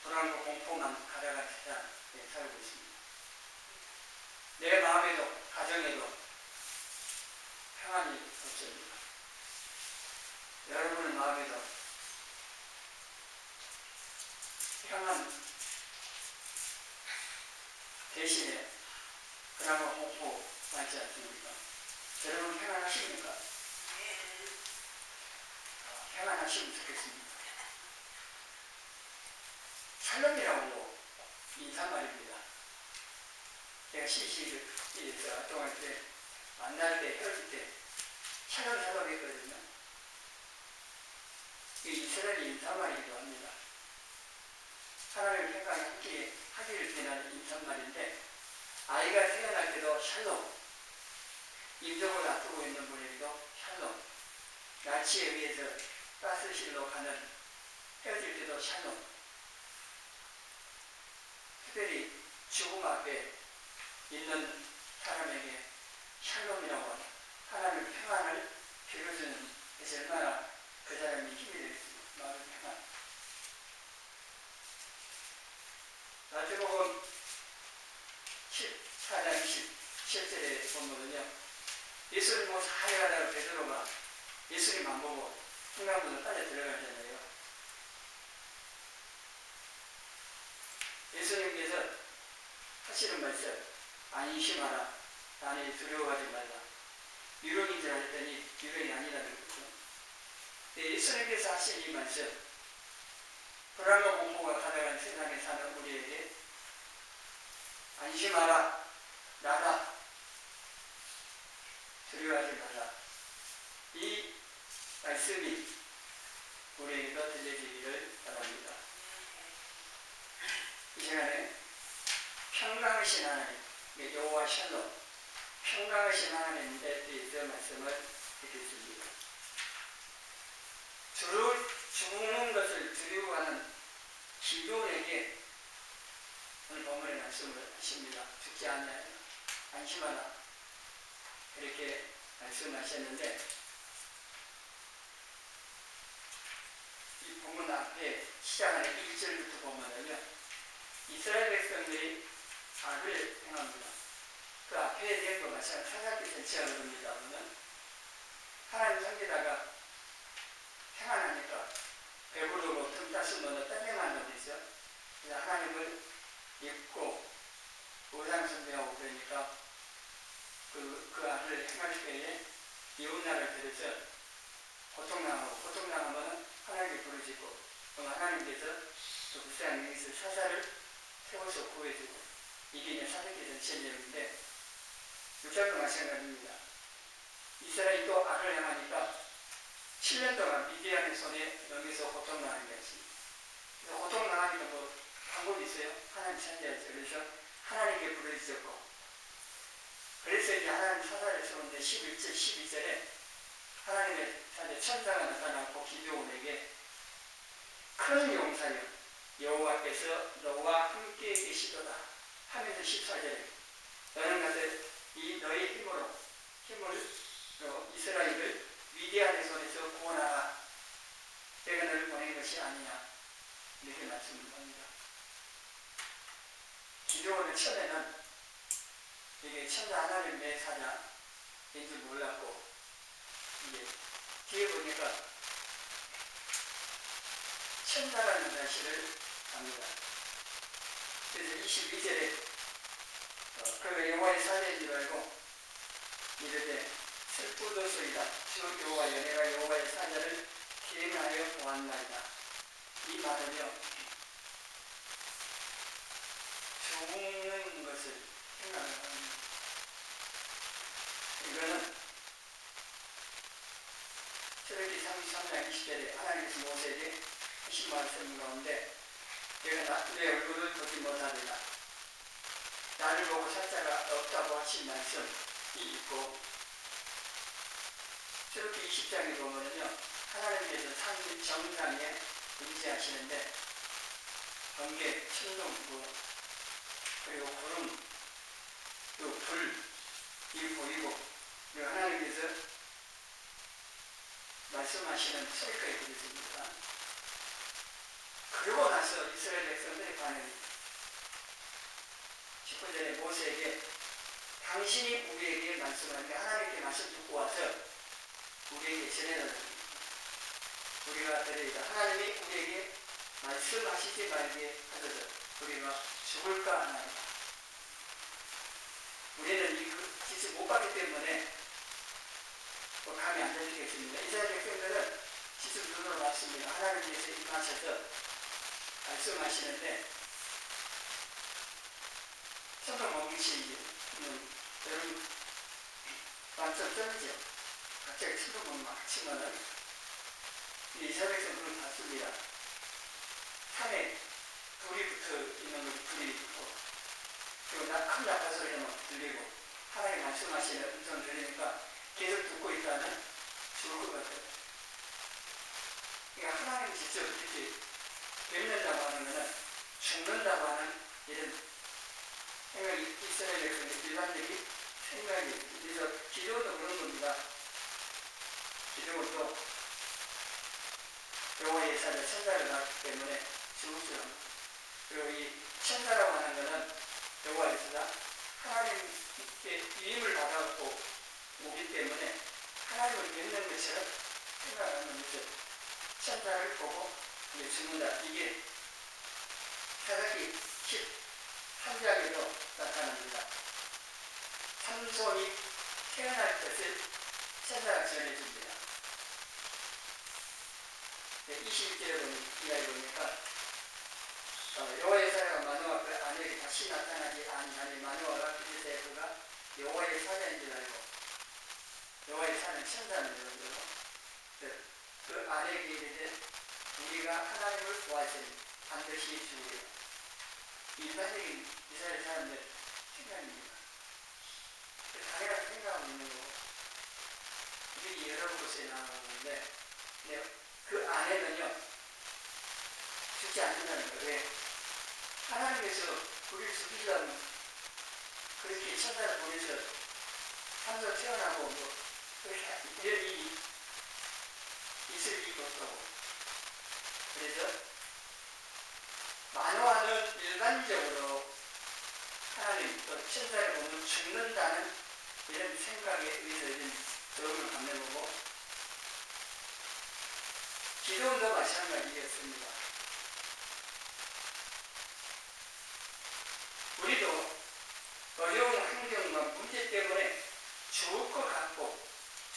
불안과 공포만 가져간 세상에 살고 있습니다. 내 마음에도 가정에도 평안이 없습니다. 여러분의 마음에도 평안 대신에 불안과 공포 많지 않습니까? 여러분 평안하십니까? 평안하시면 좋겠습니다. 샬롬이라고 인사말입니다. 제가 CC에서 활동할 때, 만날 때, 헤어질 때 샬롬 했거든요. 이 이스라엘 인사말이기도 합니다. 하나님의 평강이 함께 하기를 비하는 인사말인데, 아이가 태어날 때도 샬롬, 임종을 앞두고 있는 분에게도 샬롬, 나치에 의해서 가스실로 가는 헤어질 때도 샬롬, 특별히 죽음 앞에 있는 사람에게 샬롬이라고 하는 하나님의 평안을 빌어주는 것이 얼마나 그 사람이 힘이 되겠습니까? 마음의 평안. 마태복음 14장 27절에 보면요, 예수님 뭐 사회하다가 베드로가 예수님 안 보고 풍랑문을 빨려 들어가잖아요. 예수님께서 하시는 말씀, 안심하라, 나는 두려워하지 말라. 유령인 줄 알았더니 유령이 아니라는 거죠. 예수님께서 하신 이 말씀, 불안과 공포가 가득한 세상에 사는 우리에게 안심하라, 나다, 두려워하지 말라. 이 말씀이 우리에게도 들려지기를 바랍니다. 이 시간에 평강하신 하나님, 여호와 샬롬, 평강하신 하나님에 대해서 말씀을 듣겠습니다. 죽는 것을 두려워하는 기도에게 오늘 본문의 말씀을 하십니다. 죽지 아니하여 안심하라, 이렇게 말씀하셨는데, 이 본문 앞에 시작하는 1절부터 보면요, 이스라엘 백성들이 악을 행합니다. 그 앞에 내용도 마찬가지로 사사기 전체가 그럽니다. 하나님 섬기다가 평안하니까 배부르고 틈타 쓰면 딴데만 어디서 하나님을 잊고 우상 숭배하고 그러니까 그 악을 행할 때에 이웃나라를 들여서 고통당하면 하나님께 부르짖고, 그럼 하나님께서 그 불쌍한 여기서 사사를 세워서 구해주고, 이게 이제 사사기 전체 내용인데, 6장도 마찬가지입니다. 이스라엘이 또 악을 행하니까 7년 동안 미디안의 손에 넘겨서 고통당하는 것이, 고통당하니까 뭐 방법이 있어요? 하나님 찾아야죠. 그래서 하나님께 부르짖었고, 그래서 이제 하나님 사사를 세우는데 11절, 12절에 하나님의 천사가 나타나고 기드온에게 큰 용사여 여호와께서 너와 함께 계시도다 하면서 14절에 너는 가서 이 너의 힘으로 이스라엘을 미디안의 손에서 구원하라. 내가 너를 보낸 것이 아니냐, 이렇게 말씀합니다. 기드온은 처음에는 이게 천사 하나님의 사자인 줄 몰랐고, 이제 뒤에 보니까 천사라는 사실을 압니다. 그래서 22절에 그가 여호와의 사자인 줄 알고 이르되 슬프도소이다. 주 여호와여, 내가 여호와의 사자를 기행하여 보았나이다. 이 말은요, 죽는 것을 생각을 합니다. 이거는 출애굽기 33장 20절에 하나님께서 모세에게 하신 말씀 가운데, 내가 내 얼굴을 보지 못하리라, 나를 보고 사자가 없다고 하신 말씀이 있고, 출애굽기 20장에 보면요, 하나님께서 산 정상에 임재하시는데 번개, 천둥, 그리고 구름, 또 불이 보이고, 그리고 하나님께서 말씀하시는 소리가 들렸습니다. 그러고 나서 와서 이스라엘 백성들의 반응이 19절에 모세에게 당신이 우리에게 말씀하니까 하나님께 말씀 듣고 와서 우리에게 전해달라. 우리가 드리이다. 하나님이 우리에게 말씀하시지 말게 하셔서 우리가 죽을까 하나이다. 우리는 이 짓을 못 봤기 때문에 감이 안 잡히겠습니다. 이스라엘 백성들은 짓을 눈으로 봤습니다. 하나님께서 임하셔서 말씀하시는데 천둥 번개치는 여러분 완전 쩔죠. 갑자기 천둥 막 치면은 이스라엘 백성들은 봤습니다. 산에 불이 붙어 있는 걸 불이 있고 그리고 큰 나팔 소리가 막 들리고 하나님 말씀하시는 음성을 들으니까 계속 듣고 있다면 죽을 것 같아요. 그러니까 하나님이 직접 이렇게 뵙는다고 하는 것은 죽는다고 하는 이런 생각이 이스라엘 백성의 일반적인 생각이 그래서 기도도 그런 겁니다. 기도도 여호와의 사자 천사를 낳기 때문에 죽을 수 없는 그리고 이 천사라고 하는 것은 여호와의 사자 하나님께 위임을 받았고 오기 때문에 하나님을 믿는 것처럼 생각하는 것을 천사를 보고 죽는다. 이게 사사기 13장에도 나타납니다. 삼손이 태어날 것을 천사가 전해줍니다. 21절에 이야기 보니까 여호와의 사자가 마노아 그 아내에게 다시 나타나지 아니하니 마노아가 그제서야 그가 여호와의 사자인 줄 알고 여호와의 사자는 천사는 여러분 그 아내에게 이르되 우리가 하나님을 구하시니 반드시 죽으리라. 일반적인 이스라엘 사람들 생각입니다. 당연하게 생각하고 있는 거고 이게 여러 곳에 나오는데 그 안에는요 죽지 않는다는 거예요. 왜? 하나님께서 우리를 죽이려면 그렇게 천사를 보내서 산소 태어나고 뭐 이런 일이 있을 리가 없다고. 그래서 만화는 일반적으로 하나님 또 천사를 보면 죽는다는 이런 생각에 의해서 이런 도움을 받는 거고 기도도 마찬가지였습니다. 우리도 어려운 환경과 문제 때문에 죽을 것 같고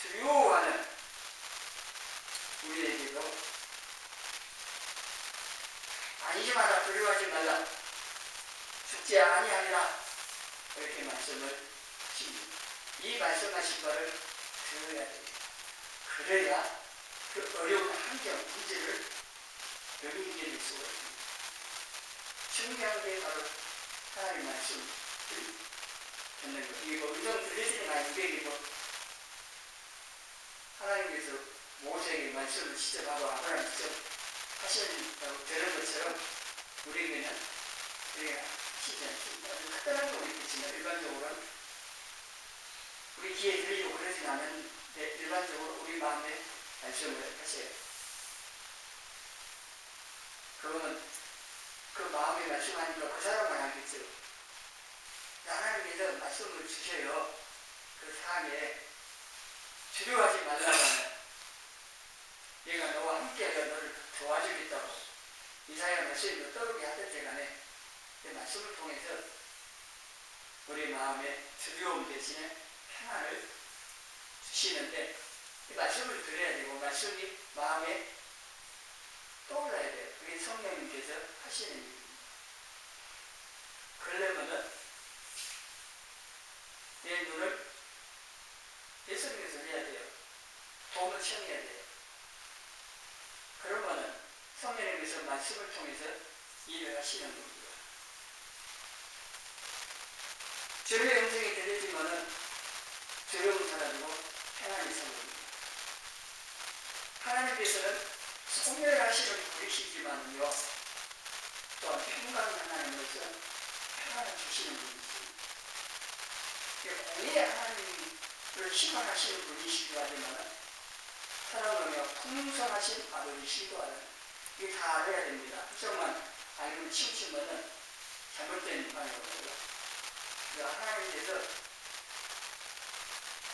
두려워하는 우리에게도 아니지 마라, 두려워하지 말라, 죽지 아니하리라 이렇게 말씀을 하십니다. 이 말씀하신 바를 들어야 됩니다. 그래야 그 어려운 환경, 문제를 여기 이겨낼 수가 있습니다. 중요한 게 바로 하나님 말씀을 듣는 것. 이게 뭐 음성 들리시는 아니고 하나님께서 모세에게 말씀을 직접 하고 아브라함 직접 하신다고 들은 것처럼 우리에게는 우리가 하시지 않습니다. 특별한 경우 있겠지만 일반적으로는 우리 귀에 들리고 그러진 않은데 일반적으로 우리 마음에 말씀을 하세요. 그거는 그 마음에 말씀하니까 그 사람만 알겠죠. 하나님께서 말씀을 주셔요. 그 상에 두려워하지 말라고 하는 얘가 너와 함께하여 너를 도와주겠다고 이사야 말씀이 떠오르게 하던지 간에 그 말씀을 통해서 우리 마음에 두려움 대신에 평안을 주시는데 이 말씀을 들어야 되고 말씀이 마음에 떠올라야 돼요. 그게 성령님께서 하시는 일입니다. 그러려면은 내 눈을 예수님께서 해야 돼요. 도움을 청해야 돼요. 그러면은 성령님께서 말씀을 통해서 일을 하시는 겁니다. 주님의 음성이 들리지만은 두려움 사라지고 평안이 생깁니다. 하나님께서는 소멸하시는 분이시지만요, 또한 평강 하나님으로서 평안을 주시는 분이십니다. 공의의 하나님을 희망하시는 분이시기도 하지만 사랑하며 풍성하신 아버지시기도 하는 이게 다 알아야 됩니다. 풍성한 알고 치우치면은 잘못된 방향이거든요. 그러니까 하나님께서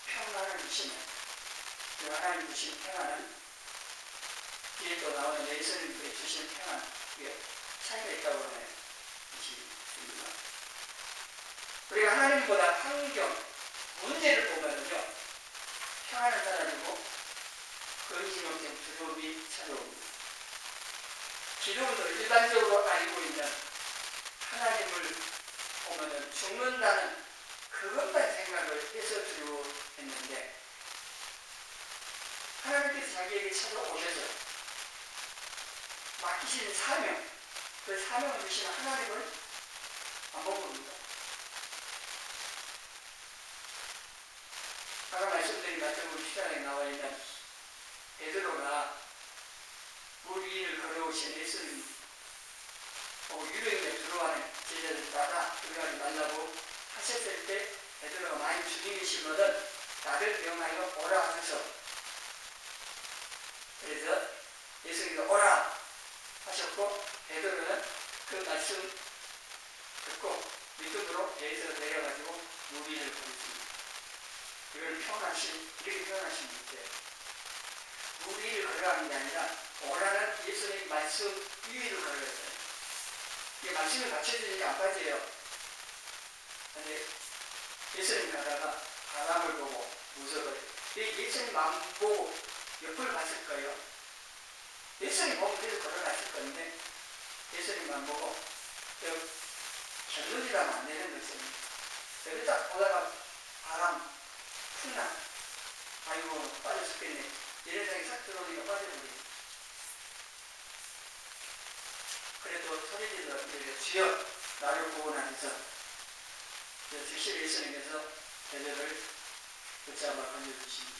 평안을 주시면 그 하나님 주신 평안은 뒤에 또 나오는 예수님께 주신 평안, 이게 차이가 있다고 하는 것이 있습니다. 우리가 하나님보다 환경, 문제를 보면은요, 평안을 따라주고 근심걱정, 두려움이 찾아옵니다. 기독교도 일반적으로 알고 있는 하나님을 보면은 죽는다는 그것만 생각을 해서 두려워했는데, 하나님께서 자기에게 찾아오셔서 맡기신 사명, 그 사명을 주신 하나님을 안 봅니다. 아까 말씀드린 마태복음 10장에 나와 있는 베드로가 물 위를 걸어오신 예수님 유령에 들어가는 제자들 따라 들어가지 말라고 하셨을 때 베드로가 많이 주님이시거든 나를 명하여 오라 하셔서, 그래서 예수님께서 오라 하셨고 베드로는 그 말씀 듣고 믿음으로 배에서 내려가지고 물 위를 걸었습니다. 이걸 이렇게 표현하신 분인데, 물 위를 걸어가는 게 아니라 오라는 예수님 말씀 위를 걸어갔어요. 이게 말씀이 받쳐주니까 안 빠져요. 근데 예수님 가다가 바람을 보고 무서워요. 예수님 마음 보고 옆을 봤을 거예요. 예수님 보고 계속 걸어갔을 건데 예수님만 보고 견눈이라면 안 되는 것입니다. 여기 딱 보다가 바람 풍랑, 아이고 빠져 죽겠네 이런 생각이 싹 들어오니까 빠져버리고, 그래도 소리질러 주여 나를 구원하셔서 즉시 예수님께서 베드로를 붙잡아 건져주십니다.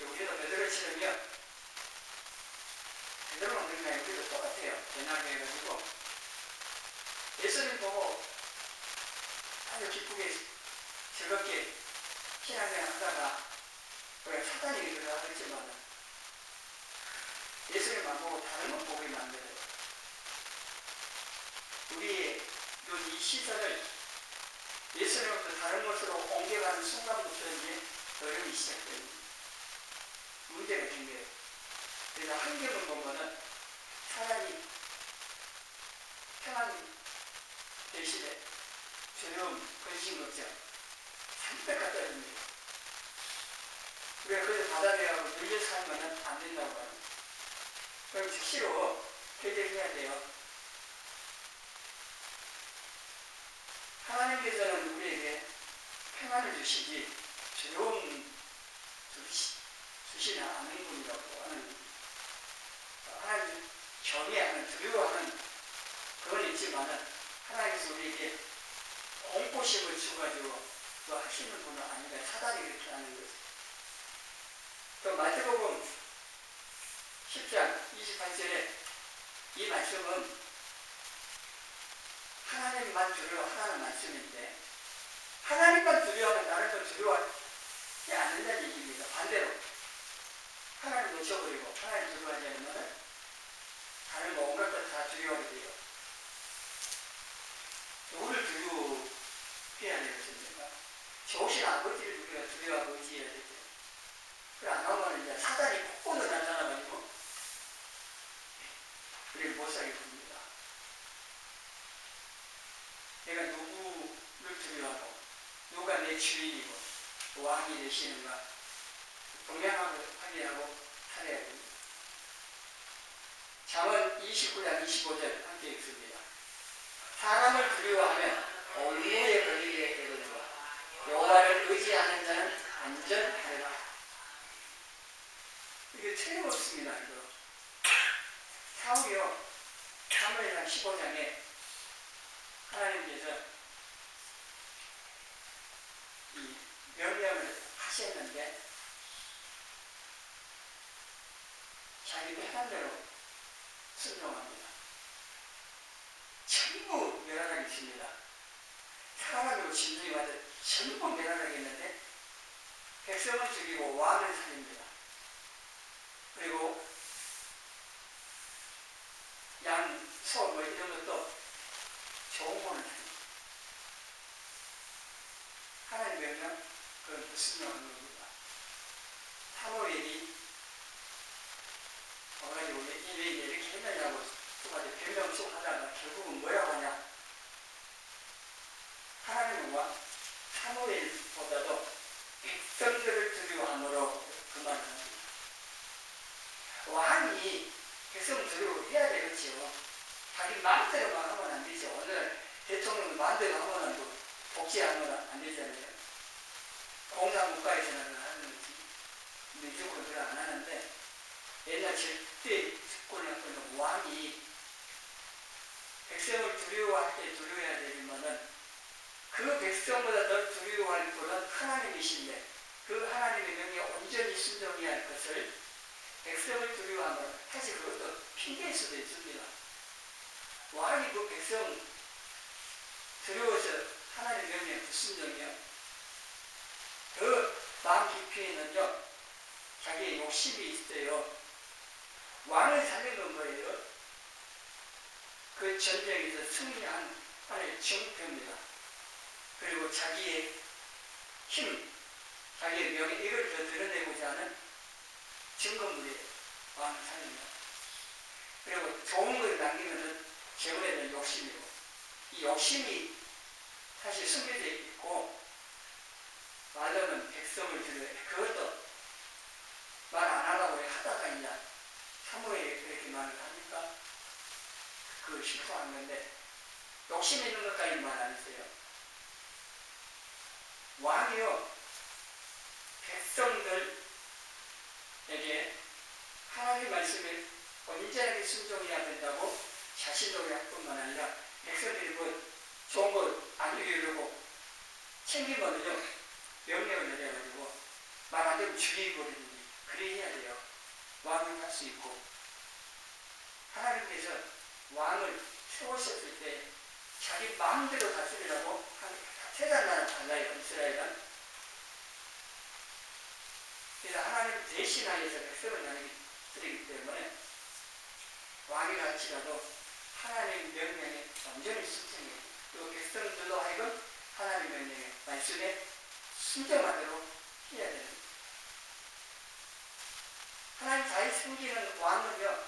우리도 베드로를 치르면 베드로는 그러니까 우리도 똑같아요. 변하게 해가지고 예수님 보고 아주 기쁘게 즐겁게 신앙생활 하다가 우리가 사단이 들어가겠지만 예수님만 보고 다른 것 보게 만들어요. 우리의 이 시선을 예수님부터 다른 것으로 옮겨가는 순간부터 이제 어려움이 시작됩니다. 문제가 생겨요. 그래서 한경을 보면은 사람이 평안 대신에 두려움, 근심, 걱정 산뜻 갖다 줍니다. 우리가 그걸 받아들여가고 늘려 살면 안 된다고 하는. 그럼 즉시로 해결해야 돼요. 하나님께서는 우리에게 평안을 주시지 두려움 주시지 않는 분이라고 하는, 하나님 경외하는, 두려워하는 그건 있지만은 하나님께서 우리에게 공포심을 주가지고 또 하시는 분은 아니라 사단이 그렇게 하는 거죠. 또 마태복음 10장 28절에 이 말씀은 하나님만 두려워하는 말씀인데, 하나님만 두려워하면 나를 또 두려워하지 않는다는 얘기입니다. 반대로 하나님 놓쳐버리고 하나님 두려워하지 않으면 다른 거 온갖 것 다 두려워하게 돼요. 누구를 두려워해야 되겠습니까? 좋으신 아버지를 우리가 두려워하고 의지해야 되죠. 그래 안 하면 이제 사단이 폭포로 나타나가지고 우리를 못 살게 됩니다. 내가 누구를 두려워하고 누가 내 주인이고 왕이 되시는가 분명하게 확인하고 살아야 됩니다. 잠언 29장 25절 함께 읽습니다. 사람을 두려워하면 올무에 걸리게 되거니와 여호와를 의지하는 자는 안전하리라. 이게 틀림없습니다. 이거 사울이요 사무엘상 15장에 하나님께서 이 명령을 하셨는데 자기 편한대로 순종합니다. 전부 멸하겠습니다. 사람으로 진동이 와서 전부 멸하겠는데 백성을 죽이고 왕을 살립니다. 그리고 양, 소, 뭐 이런 것도 좋은 거는 하나님 명령, 그건 불순종한 겁니다. 사무엘이 와가지고 왜 이렇게 했느냐고 누가한테 변명씩 하다가 결국은 뭐라고 하냐. 하나님과 사무엘보다도 백성들을 두려워함으로 그 말을 합니다. 왕이 백성을 두려워해야 되겠지요. 자기 마음대로만 하면 안 되죠. 오늘 대통령 마음대로 하면 복지하면 안 되잖아요. 공산국가에서는 하는 거지. 민주국은 그걸 안 하는데, 옛날 절대 집권했던 왕이 백성을 두려워할 때 두려워해야 되지만은 그 백성보다 더 두려워할 분은 하나님이신데 그 하나님의 명령에 온전히 순종해야 할 것을 백성을 두려워하면 사실 그것도 핑계일 수도 있습니다. 왕이 그 백성 두려워서 하나님의 명령에 불순종이요. 그 마음 깊이에는요, 자기의 욕심이 있어요. 왕을 살린 건 뭐예요? 그 전쟁에서 승리한 하나의 증표입니다. 그리고 자기의 힘, 자기의 명예, 이걸 더 드러내고자 하는 증거물이에요. 왕을 살린 것. 그리고 좋은 걸 남기면은 재물에 대한 욕심이고, 이 욕심이 사실 숨겨져 있고, 말로는 백성을 두려워해. 그것도 말 안 하라고 하다가 이제 사무엘이 그렇게 말을 하니까 그걸 실수한 건데, 욕심 있는 것까지 말 안 했어요. 왕이요, 백성들에게 하나님의 말씀에 온전하게 순종해야 된다고 자신도 할 뿐만 아니라 백성들이 뭐 좋은 거 안 이루려고 챙기면요, 명령을 내려가지고 말 안 되면 죽이거든요. 그래 해야 돼요. 왕을 할 수 있고. 하나님께서 왕을 세우셨을 때 자기 마음대로 다스리라고 세상 나라 달라요. 이스라엘은. 그래서 하나님 대신하여서 백성을 나누기 드리기 때문에 왕이라 할지라도 하나님 명령에 완전히 순종해요. 또 백성들도 하여금 하나님 명령에 말씀에 순종하도록 해야 됩니다. 하나님 잘 섬기는 왕은요,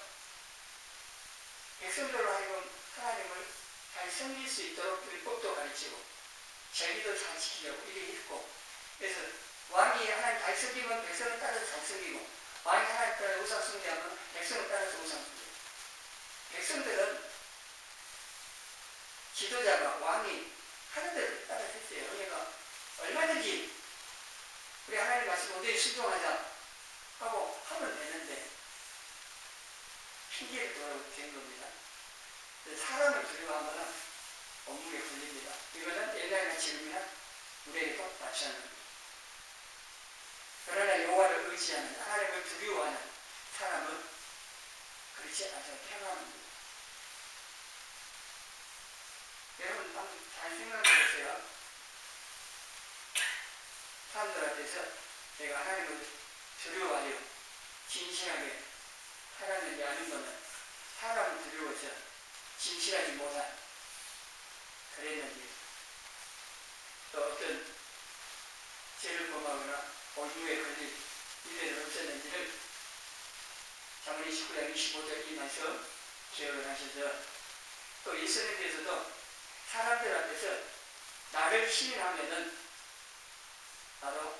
백성들로 하여금 하나님을 잘 섬길 수 있도록 율법도 가르치고 제기도 잘 지키려고 이렇게 했고, 그래서 왕이 하나님 잘 섬기면 백성을 따라서 잘 섬기고, 왕이 하나님 따라서 우상 숭배하면 백성을 따라서 우상 숭배해요. 백성들은 지도자가 왕이 하는 대로 따라서 했어요. 그러니까 얼마든지 우리 하나님 말씀 온전히 순종하자 하고 하면 되는데 핑계를 된 겁니다. 사람을 두려워하면 업무에 걸립니다. 이거는 옛날이나 지금이나 우리에게도 마찬가지입니다. 그러나 여호와를 의지하는, 하나님을 두려워하는 사람은 그렇지 않아서 평안합니다. 여러분 한번 잘 생각해 보세요. 사람들 앞에서 내가 하나님을 두려워하여 진실하게 살았는지 아니면 사람을 두려워서 진실하지 못한 그랬는지, 또 어떤 죄를 범하거나 오류에 걸릴 일은 없었는지를 자문의 19장 25절 이 말씀 기억을 하셔서, 또 예수님께서도 사람들 앞에서 나를 시인하면은 나도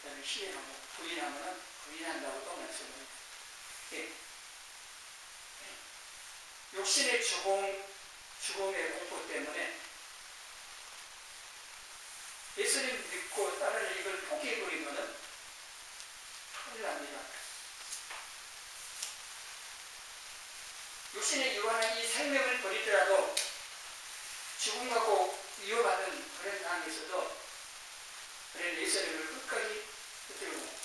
나를 시인하고 부인하면은 부인한다고 또 말씀을 했어요. 욕심의 죽음의 공포 때문에 예수님 믿고 따르는 이걸 포기해버리면은 큰일 납니다. 육신에 유한한 이 생명을 버리더라도 죽음 갖고 위협받은 그런 상황에서도 그런 예수님을 끝까지 붙들고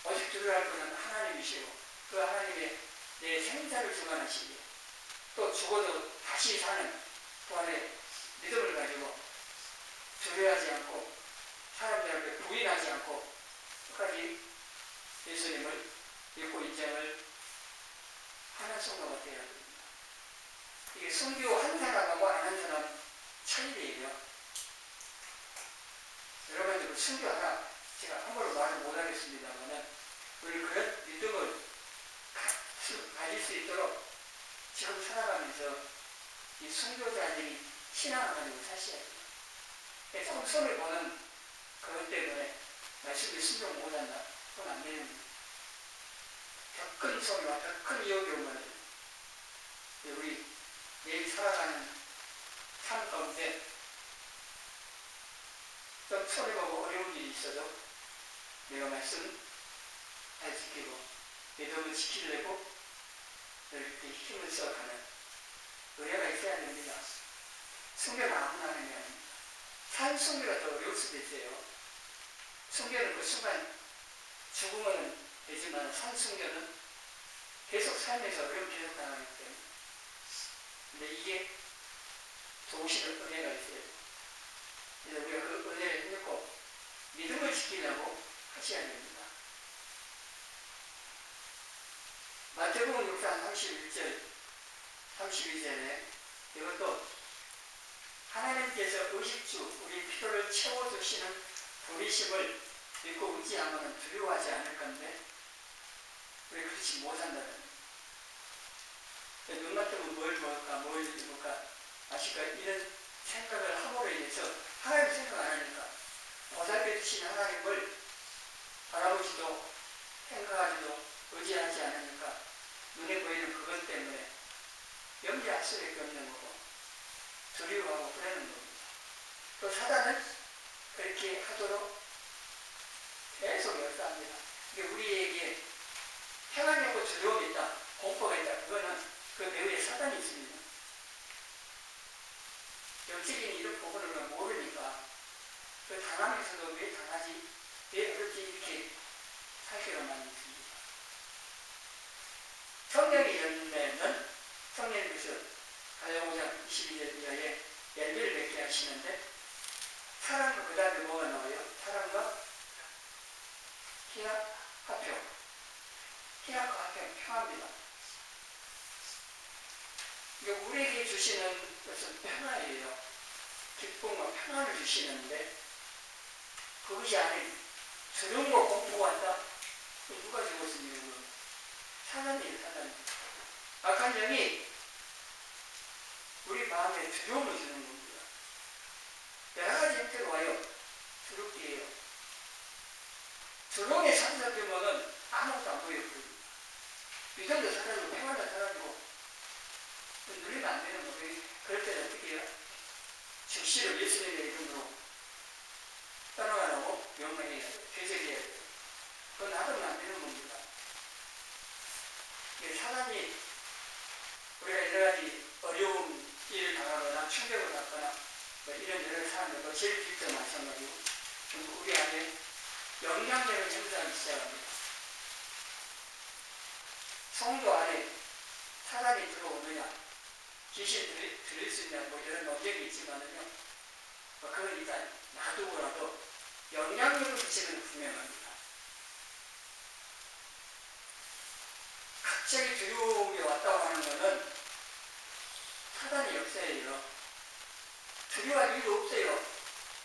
오직 두려워할 분은 하나님이시고 그 하나님의 내 생사를 주관하시고 또 죽어도 다시 사는 부활의 믿음을 가지고 두려워하지 않고 사람들 앞에 부인하지 않고 끝까지 예수님을 믿고 인정을 하는 선한 성도가 되어야 됩니다. 이게 선교 한 사람하고 안 한 사람 차이예요. 여러분들 선교 하나 제가 함부로 말을 못하겠습니다만 우리 그런 믿음을 가질 수 있도록 지금 살아가면서 이 선교자들이 신앙을 가지고 사셔야 돼요. 조금 손을 보는 그것 때문에 말씀이 순종 못한다. 그건 안 되는 거예요. 더 큰 소리와 더 큰 어려움을 우리 매일 살아가는 삶 가운데 좀 소리보고 어려운 일이 있어도 내가 말씀 잘 지키고 믿음을 지키려고 이렇게 힘을 써가는 의뢰가 있어야 됩니다. 순교는 아무나 하는 게 아닙니다. 산 순교가 더 어려울 수도 있어요. 순교는 그 순간 죽으면 되지만 산 순교는 계속 살면서 어려움 계속 당하기 때문에. 근데 이게 도우시는 은혜가 있어요. 그래서 우리가 그 은혜를 힘입고 믿음을 지키려고 하셔야 됩니다. 마태복음 6장 31절, 32절에 이것도 하나님께서 의식주, 우리 필요를 채워주시는 부리심을 믿고 의지하면 두려워하지 않을 건데 왜 그렇지 못한다는 눈 같으면 뭘 먹을까, 뭘 입을까 아실까? 이런 생각을 함으로 인해서 하나님 생각 안 하니까 보살펴 주신 하나님을 바라보지도 생각하지도 의지하지 않으니까 눈에 보이는 그것 때문에 염려할 수밖에 없는 거고 두려워하고 그러는 겁니다. 또 사단은 그렇게 하도록 계속 역사합니다. 우리에게 평안이 없고 두려움이 있다, 공포가 있다. 그거는 그 배후에 사단이 있습니다. 영적인 이런 부분을 모르니까 그 당하면서도 왜 당하지? 왜 그렇게 이렇게 살기로 만듭니다. 성령의 열매는 성령님께서 갈라디아 5장 22절 이하에 열매를 맺게 하시는데 사랑과 그 다음에 뭐가 나와요? 사랑과 희락, 화평. 희락과 화평, 평화입니다. 우리에게 주시는 것은 평화예요. 기쁨과 평안을 주시는데 그것이 아닌 두려움과 공포가 왔다? 누가 죽었습니까? 사단이에요, 사단. 악한 영이 우리 마음에 두려움을 주는 겁니다. 여러 가지 형태로 와요. 두렵게 해요. 두려움에 사로잡히면은 아무것도 안 보여요. 믿음도 사라지고 평안도 사라지고 누리면 안 되는 거예요. 그럴 때는 어떻게 해요? 즉시로 예수님의 이름으로 떠나가라고 명령해야 돼요. 되새겨야 돼요. 그건 놔두면 안 되는 겁니다. 사단이 우리가 여러 가지 어려운 일을 당하거나 충격을 받거나 이런 여러 사람들과 제일 직접 마찬가지고 우리 안에 영향력을 행사하기 시작합니다. 성도 안에 사단이 들어오느냐, 귀신이 들릴 수 있냐, 이런 논쟁이 있지만은요, 그건 일단 놔두고라도 영향력을 미치는 분명합니다. 갑자기 두려움이 왔다고 하는 것은 사단의 역사예요. 두려워할 이유도 없어요.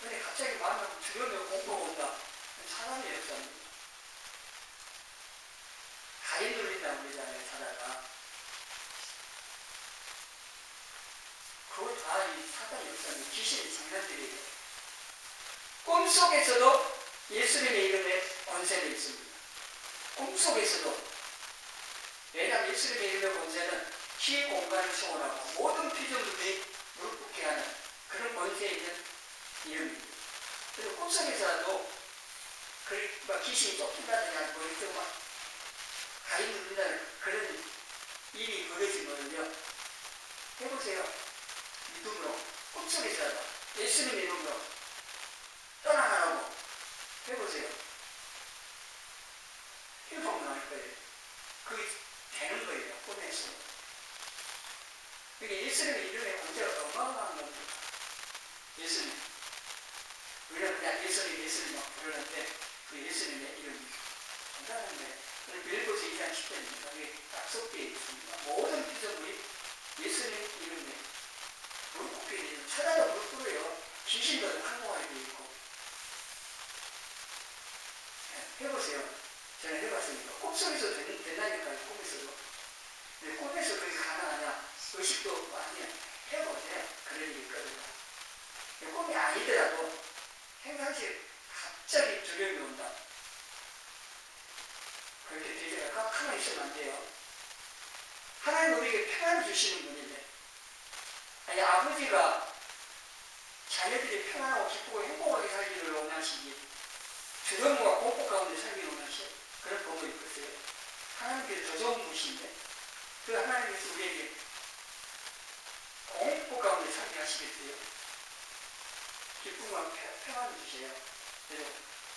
근데 갑자기 마음에 두려움이 공포가 온다. 사단의 역사입니다. 가위 눌린다고 그러잖아요, 사다가. 그거 다 이 사단의 역사입니다. 귀신의 장난들이에요. 꿈속에서도 예수님의 이름에 권세는 있습니다. 꿈속에서도. 왜냐하면 예수님의 이름의 권세는 피의 공간을 초월하고 모든 피조물들이 무릎 꿇게 하는 그런 권세에 있는 이름입니다. 그리고 꿈속에서도 귀신이 쫓긴다든지 뭐 이렇게 막 가위 누른다는 그런 일이 벌어지면요. 해보세요. 믿음으로 꿈속에서도 예수님의 이름으로 떠나가라고 해보세요. 힐폼 나올 거예요. 그게 되는 거예요. 꿈에서. 그러니까 예수님의 이름의 권세가 어마어마한 겁니다. 예수님. 우리가 그냥 예수님 막 부르는데 그 예수님의 이름이 굉장한데 빌보스 2장 10절입니다. 그게 딱 섞여 있습니다. 모든 구성물이 예수님 이름에 무릎 꿇게 되는 찾아가 무릎 꿇어요. 귀신도 항복하게 되어 있고. 해보세요. 저는 해봤으니까. 꿈속에서 된다니까요. 꿈에서도. 근데 꿈에서 그게 가능하냐? 의식도 아니야. 해보세요. 그런 일이 있거든요. 꿈이 아니더라도 평상시에 갑자기 두려움이 온다. 그렇게 되다가 가만히 있으면 안 돼요. 하나님 우리에게 평안을 주시는 분인데, 아니 아버지가 자녀들이 평안하고 기쁘고 행복하게 살기를 원하시기, 두려움과 공포 가운데 살기를 원하시 그런 법을 있겠어요. 하나님께서 더 좋은 분이신데, 그 하나님께서 우리에게 공포 가운데 살게 하시겠어요. 기쁨과 평안을 주세요. 그래서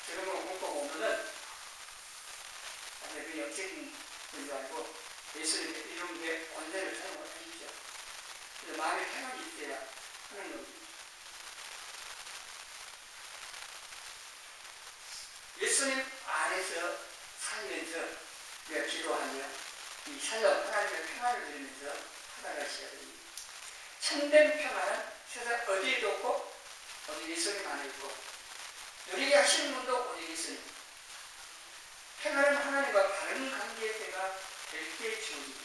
두려움과 공포가 오면은 그 영적인 분이 아니고 예수님의 이름의 권세를 사용하십시오. 그래서 마음에 평안이 있어야 하는 겁니다. 예수님 안에서 살면서 우리가 기도하며 이 살려 하나님의 평안을 누리면서 살아가셔야 됩니다. 참된 평안은 세상 어디에도 없고 오직 예수님 안에 있고 누리게 하시는 분도 오직 예수님. 평안은 하나님과 바른 관계의 때가 될 때 주어집니다.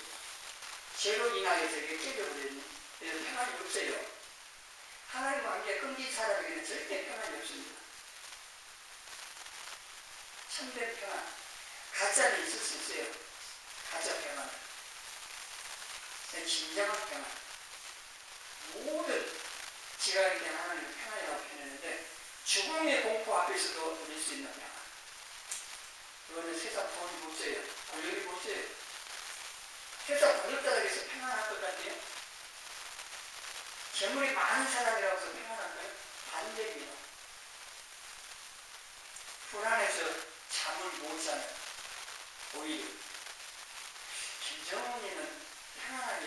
죄로 인하여서 이게 깨져버리는 이런 평안이 없어요. 하나님과 관계가 끊긴 사람에게는 절대 평안이 없습니다. 참된 평안, 가짜는 있을 수 있어요. 가짜 평안, 진정한 평안. 모든 지각에 대한 하나님의 평안이라고 표현했는데 죽음의 공포 앞에서도 누릴 수 있는 평안. 그거는 세상 돈이 못 써요. 권력이 못 써요. 세상 권력자들에서 평안할 것 같아요? 재물이 많은 사람이라고 해서 평안할까요? 반대입니다. 불안해서 잠을 못 자요. 오히려 김정은이는 평안하게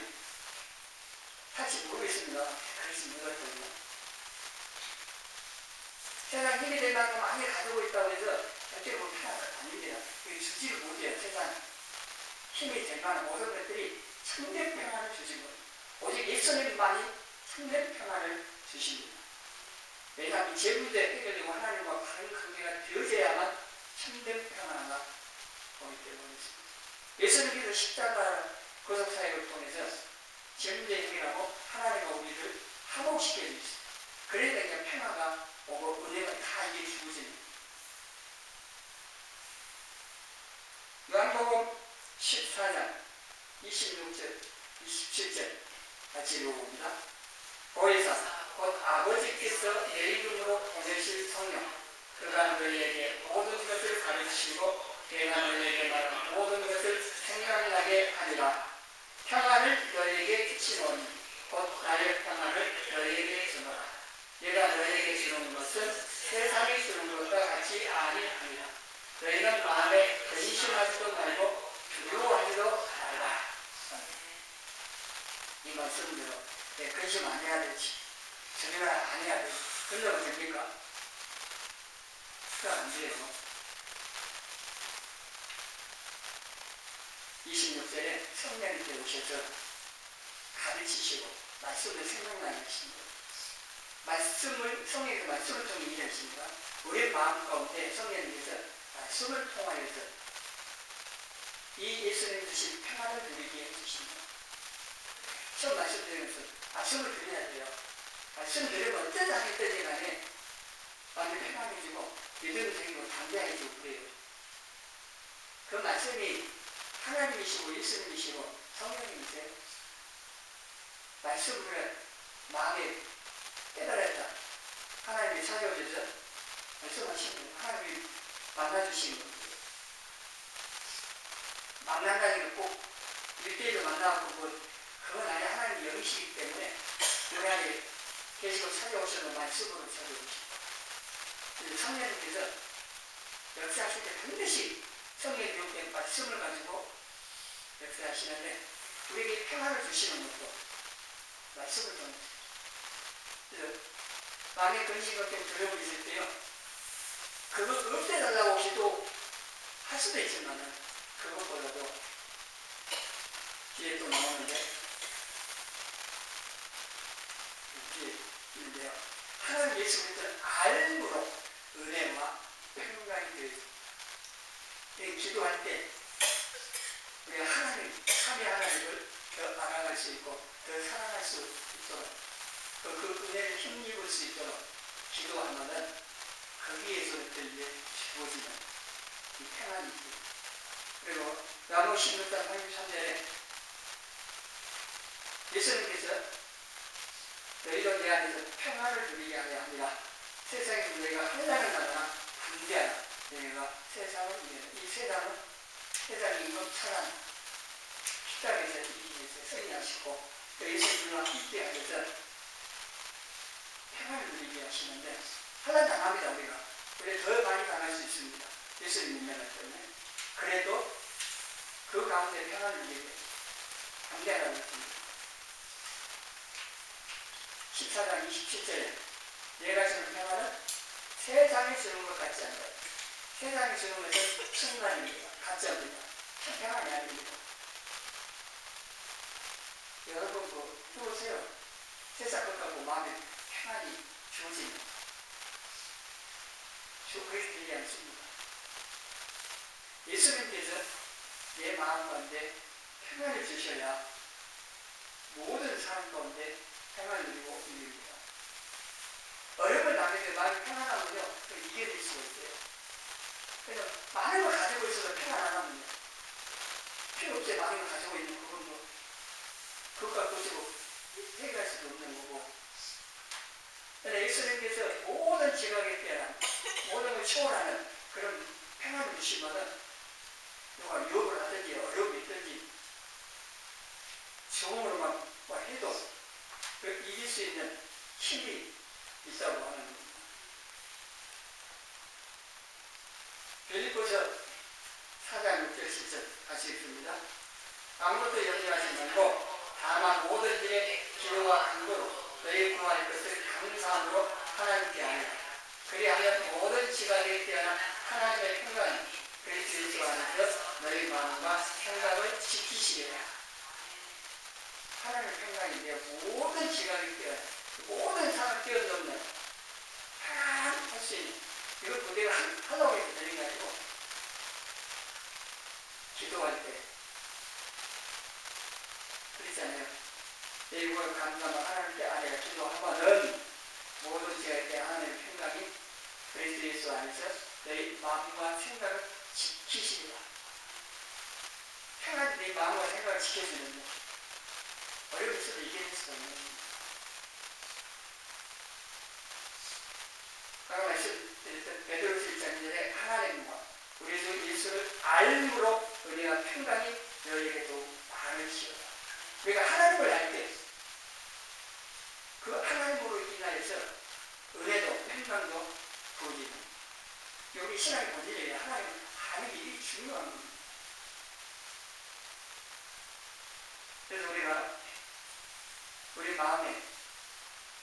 할지 모르겠습니다. 그래서 못할거든요. 세상 힘이 될 만큼 많이 가지고 있다고 해서 절대로 평안은 아닙니다. 주지를 못해요. 세상 힘이 될 만한 모든 것들이 참된 평안을 주시고 오직 예수님만이 참된 평안을 주십니다. 왜냐하면 제 문제 해결되고 하나님과 바른 관계가 되어져야만 참된 평안가 오기 때문입니다. 예수님께서 십자가 고속사역을 통해서 제 문제 해결하고 하나님과 우리를 화목시켜 주셨습니다. 그러니까 이제 평화가 오고 은혜가 다 이게 주어집니다. 요한복음 14장 26절 27절 같이 읽어봅니다. 보혜사 곧 아버지께서 내 이름으로 보내실 성령 그가 너희에게 모든 것을 가르치시고 내가 너희에게 말한 모든 것을 생각나게 하리라. 평안을 너희에게 끼치노니 곧 나의 평안을 너희에게 주노라. 내가 너희에게 주는 것은 세상이 주는 것과 같이 아니하니라. 너희는 마음에 근심하지도 말고 두려워하지도 말라. 이 말씀대로 근심 안 해야 되지. 저리가 안 해야 되지. 그러면 됩니까? 그건 안 돼요. 26절에 성령님께 오셔서 가르치시고 말씀을 생각나게 하십니다. 말씀을 성령의 말씀을 통해 일하십니다. 우리 마음 가운데 성령님께서 말씀을 통하여서 이 예수님 주신 평안을 누리게 해주십니다. 처음 말씀드리면서 말씀을 드려야 돼요. 말씀 드리면 어떤 상황이 있든지 간에 마음이 평안해지고 믿음이 생기고 담대해지고 그래요. 그 말씀이 하나님이시고 예수님이시고 성령님이세요. 말씀을 마음에 깨달았다. 하나님이 찾아오셔서 말씀하시는 거예요. 하나님이 만나주시는 거예요. 만난다는 게 꼭 1대1로 만나고 그건 아니 하나님의 영이시기 때문에 우리 안에 계시고 찾아오셔서 말씀으로 찾아오시고 그래서 성령님께서 역사하실 때 반드시 성령의 교육된 말씀을 가지고 역사하시는데 우리에게 평안을 주시는 것도 말씀을 통해서 그래서 마음의 근심과 때문에 두려움이 있을 때요 그거 없애달라고 기도 할 수도 있지만 그것보다도 뒤에 또 나오는데 예수 그리스도를 알므로 은혜와 평강이 되어집니다. 기도할 때 우리가 하나님, 삼위 하나님을 더 알아갈 수 있고 더 사랑할 수 있도록 그 은혜를 힘입을 수 있도록 기도하면은 거기에서부터 이제 주어지는 이 평안이 있습니다. 그리고 야고보 16장 33절에 예수님께서 너희도 내 안에서 평안을 누리게 하려 합니다. 세상에 너희가 환난을 당하나 담대하라. 너희가 세상을 이겨라. 이 세상이 이건 천한 십자가에서 이기기 위해서 승리하시고 또 예수님과 함께 하셔서 평안을 누리게 하시는데 환난 당합니다. 우리가 더 많이 당할 수 있습니다. 예수님 믿는 때문에. 그래도 그 가운데 평안을 누리게 담대하라고 했습니다. 14장 27절에 내가 주는 평안은 세상이 주는 것 같지 않다. 세상이 주는 것은 순간입니다. 가짜입니다. 평안이 아닙니다. 여러분 해보세요. 세상 것 갖고 마음에 평안이 주어집니다. 그렇게 되지 않습니다. 예수님께서 내 마음 가운데 평안을 주셔야 모든 사람 가운데 평안을 누리고 이깁니다. 어려움을 당할 때 마음이 평안하면요, 또 이겨낼 수가 있어요. 그래서 많은 걸 가지고 있어도 평안 안 합니다. 필요 없이 많은 걸 가지고 있는 그건 뭐, 그것과 고치고 해결할 수도 없는 거고. 그런데 예수님께서 모든 지각에 대한 모든 걸 초월하는 그런 평안을 주시면은 누가 유혹을 하든지 어려움이 있든지 좋음으로만 해도 이길 수 있는 힘이 있다고 하는 겁니다. 빌립보서 4장 6절 7절 같이 읽습니다. 아무것도 염려하지 말고 다만 모든 일에 기도와 간구로 너희 구할 것을 감사함으로 하나님께 하라. 그리하면 모든 지각에 대한 하나님의 평강이 그리스도 예수 안에서 너희 마음과 생각을 지키시리라. 하나님의 평강인데 모든 지각에 대한 모든 상을 뛰어넘는 평안할 수 있는 이걸 부대가 하려고 해서 되는 게 아니고 기도할 때 그렇잖아요. 내 이걸 감사하면 하나님께 아래가 기도하면은 모든 지각에 대한 하나님의 평강이 그리스도 예수 안에서 너희 마음과 생각을 지키시리라. 평안이 내 마음과 생각을 지켜주는데 어려울 수도 이겨낼 수가 있는 겁니다. 아까 말씀드렸던 베드로서 1장 1절에 하나님과 우리 주 예수를 알므로 은혜와 평강이 너희에게 더욱 많으시오라. 우리가 하나님을 알 때 그 하나님으로 인하여서 은혜도 평강도 부어지는 여기 신앙의 본질이에요. 하나님을 아는 일이 중요한 겁니다. 그래서 우리가 우리 마음에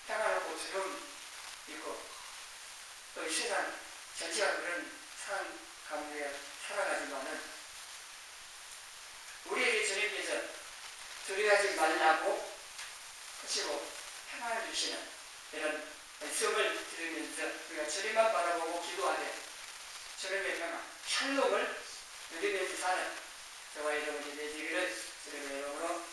평안하고 조용히 있고 또 이 세상 전체가 그런 상황 가운데 살아가지만은 우리에게 주님께서 두려워하지 말라고 하시고 평안을 주시는 이런 말씀을 들으면서 우리가 주님만 바라보고 기도하되 주님의 평안, 샬롬을 누리면서 사는 저와 여러분이 되시기를 주님의 이름으로